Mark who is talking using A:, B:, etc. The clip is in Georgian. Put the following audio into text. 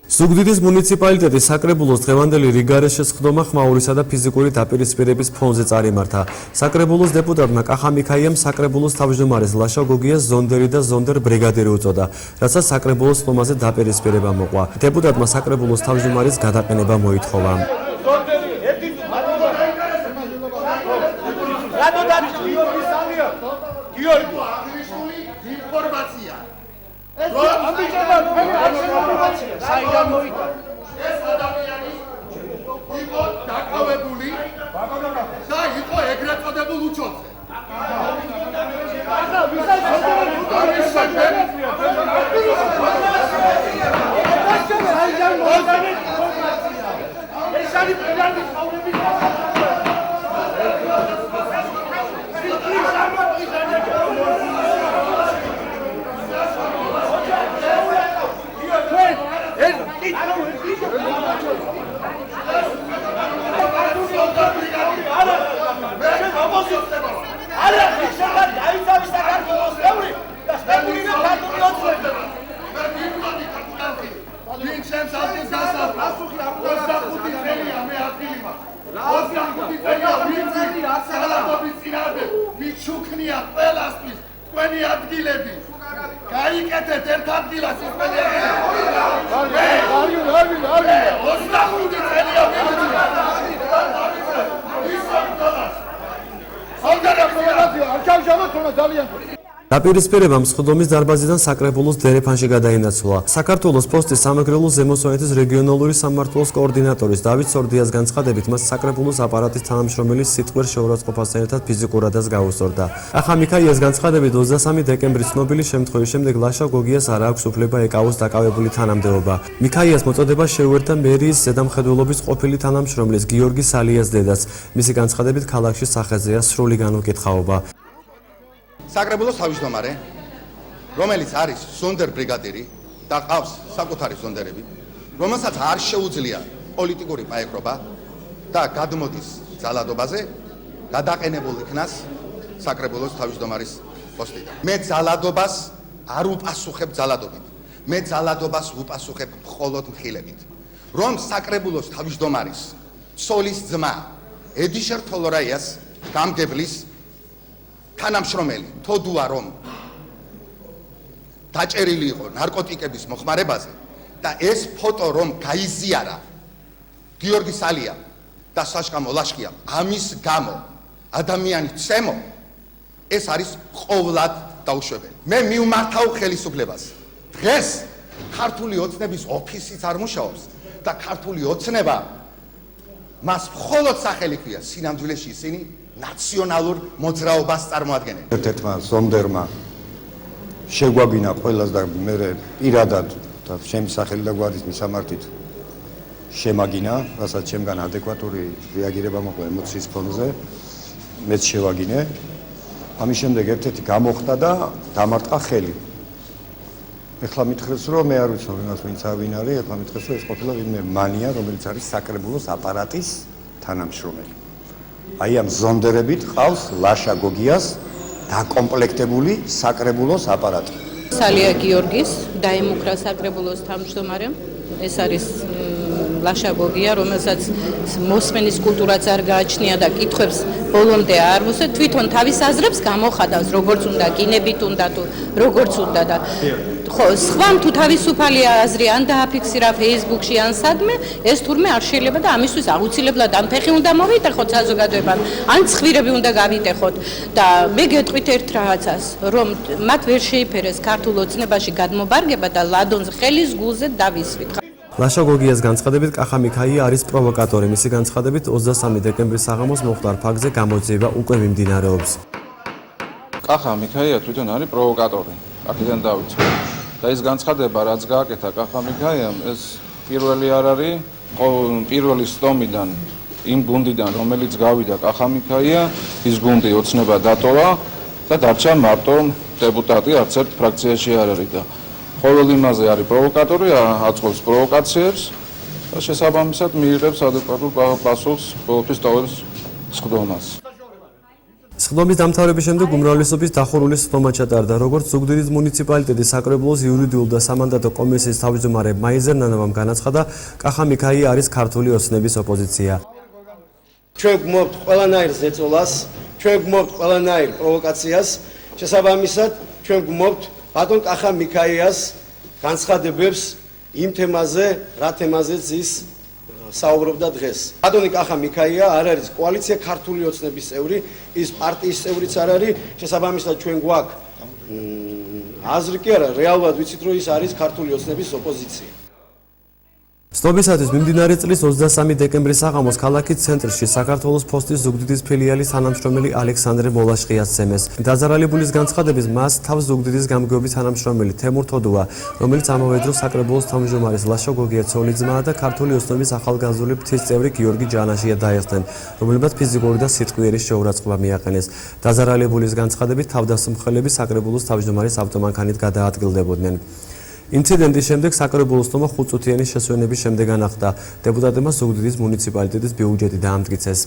A: ზუგდიდის მუნიციპალიტეტის საკრებულოს დღევანდელი რიგარეს შესხდომა ხმაურისა და ფიზიკური დაპირისპირების ფონზე წარიმართა. საკრებულოს დეპუტატმა კახა მიქაიამ საკრებულოს თავმჯდომარეს ლაშა გოგიას ზონდერი და ზონდერ ბრიგადირი უწოდა, რასაც საკრებულოს ხდომაზე დაპირისპირება მოყვა. დეპუტატმა საკრებულოს თავმჯდომარის გადაყენება მოითხოვა. დაპირისპირებამ სხდომის დარბაზიდან საკრებულოს დერეფანში გადაინაცვლა. საქართველოს პოსტის სამეგრელოს ზემო სვანეთის რეგიონალური სამმართველოს კოორდინატორის დავით სორდიას განცხადებით, მას საკრებულოს აპარატის თანამშრომელის სიტყვერ შეურაცხყოფასთან ერთად ფიზიკურადაც გაუსწორდა. კახა მიქაიას განცხადებით 23 დეკემბრის ცნობილი შემთხვევის შემდეგ ლაშა გოგიას არ აქვს უფლება ეკავოს დაკავებული თანამდებობა. მიქაიას მოწოდება შეუერთა მერიის ზედამხედველობის ყოფილი თანამშრომლის გიორგი სალიას დედას. მისი განცხადებით ქალაქში სახეზეა სრული განუკითხაობა.
B: საკრებულოს თავმჯდომარე, რომელიც არის ზონდერ ბრიგადირი და ყავს საკუთარი ზონდერები, რომელსაც არ შეუძლია პოლიტიკური პაექრობა და გადმოდის ძალადობაზე, გადაყენებულ იქნას საკრებულოს თავმჯდომარის პოსტიდან. მე ძალადობას არ უპასუხებ ძალადობით. მე ძალადობას უპასუხებ მხოლოდ მხილებით. რომ საკრებულოს თავმჯდომარის ცოლის ძმა ედიშერ თოლორაიას გამგებლის თანამშრომელი თოდუა რომ დაჭერილი იყო ნარკოტიკების მოხმარებაზე და ეს ფოტო რომ გაიზიარა გიორგი სალიამ და საშკამო ლაშქიამ, ამის გამო ადამიანი ცემო, ეს არის ყოვლად დაუშვებელი. მე მივმართავ ხელისუფლებას. დღეს ქართული ოცნების ოფისიც არ მუშაობს და ქართული ოცნება მას მხოლოდ სახელი ჰქვია, სინამდვილეში ისინი ნაციონალურ მოძრაობას წარმოადგენენ.
C: ერთ-ერთმა ზონდერმა შეგვაგინა ყველას და მე პირადად და ჩემი სახელი და გვარის მისამართით შემაგინა, რასაც ჩემგან ადეკვატური რეაგირება მოყვა ემოციის ფონზე, მეც შევაგინე. ამის შემდეგ ერთ-ერთი გამოხდა და დამარტყა ხელი. ეხლა მითხრეს რომ მე არ ვიცნობ იმას ვინც არის, ეხლა მითხრეს რომ ეს ყოფილა ვინმე მანია, რომელიც არის საკრებულოს აპარატის თანამშრომელი. აი ამ ზონდერებით ყავს ლაშა გოგიას დაკომპლექტებული საკრებულოს აპარატი.
D: სალია გიორგის დაემუქრა საკრებულოს თავმჯდომარემ. ეს არის ლაშა გოგია, რომელსაც მოსმენის კულტურაც არ გააჩნია და კითხვებს ბოლომდე არ მოსე, თვითონ თავის აზრებს გამოხადავს, როგორც უნდა, კინებით უნდა თუ როგორც უნდა და ხო, სხვამ თუ თავისუფალი აზრი ან დააფიქსირა Facebook-ში ან სადმე, ეს თურმე არ შეიძლება და ამისთვის აუცილებლად ან ფეხი უნდა მოვიტეხოთ საზოგადოებამ, ან ცხვირები უნდა გავიტეხოთ და მე გეტყვით ერთ რაღაცას, რომ მათ ვერ შეიფერეს ქართულ ოცნებაში გადმობარგება და ლადონს ხელის გულზე დავისვით.
A: ლაშა გოგიას განცხადებით კახა მიქაია არის პროვოკატორი. მისი განცხადებით 23 დეკემბრის საღამოს მომხდარ ფაქტზე გამოძიება უკვე მიმდინარეობს.
E: კახა მიქაია თვითონ არის პროვოკატორი. აქედან დავიწყე. და ეს განცხადება რაც გააკეთა კახა მიქაიამ, ეს პირველი არ არის, პირველი სტომიდან იმ გუნდიდან, რომელიც გავიდა კახა მიქაია, ის გუნდი ოცნება დატოვა და დარჩა მარტო დეპუტატი, არც ერთ ფრაქციაში არ არის და ყოველ იმაზე არის პროვოკატორი, აწყობს პროვოკაციებს და შესაბამისად მიიღებს ადეკვატურ პასუხს ყოველთვის ტოვებს სხდომას.
A: სხდომის დამთავრების შემდეგ უმრავლესობის დახურული სხდომა ჩატარდა, როგორც ზუგდიდის მუნიციპალიტეტის საკრებულოს იურიდიული და სამანდატო კომისიის თავმჯდომარე მაიზერ ნანავამ განაცხადა, კახა მიქაი არის ქართული ოცნების ოპოზიცია.
F: ჩვენ გვმობთ ყველანაირ ზეწოლას, ჩვენ გვმობთ ყველანაირ პროვოკაციას, შესაბამისად ჩვენ გვმობთ ბატონ კახა მიქაიას განცხადებებს იმ თემაზე, რა თემაზეც ის საუბრობდა დღეს. ბატონი კახა მიქაია არ არის კოალიცია ქართული ოცნების წევრი, ის პარტიის წევრიც არ არის, შესაბამისად ჩვენ გვაქვს აზრი კი არა, რეალურად ვიცით რომ ის არის ქართული ოცნების ოპოზიცია.
A: სხდომისათვის მიმდინარე წლის 23 დეკემბრის საღამოს ქალაქის ცენტრში საქართველოს ფოსტის ზუგდიდის ფილიალის თანამშრომელი ალექსანდრე მოლაშხიას ცემეს. დაზარალებულის განცხადების მას თავს ზუგდიდის გამგეობის თანამშრომელი თემურ თოდუა, რომელიც ამავე დროს საკრებულოს თავმჯდომარის ლაშა გოგიაცოლის ძმაა და ქართული ოცნების ახალგაზრდული ფრთის წევრი გიორგი ჯანაშია დაიხსნენ, რომელმაც ფიზიკური და სიტყვიერი შეურაცხყოფა მიაყენეს. დაზარალებულის განცხადებით თავდასხმელები საკრებულოს თავმჯდომარის ავტომანქანით გადაადგილდებოდნენ. ინციდენტის შემდეგ საკრებულოს სხდომა 5 წუთიანი შესვენების შემდეგ განახლდა. დეპუტატებმა ზუგდიდის მუნიციპალიტეტის ბიუჯეტი დაამტკიცეს.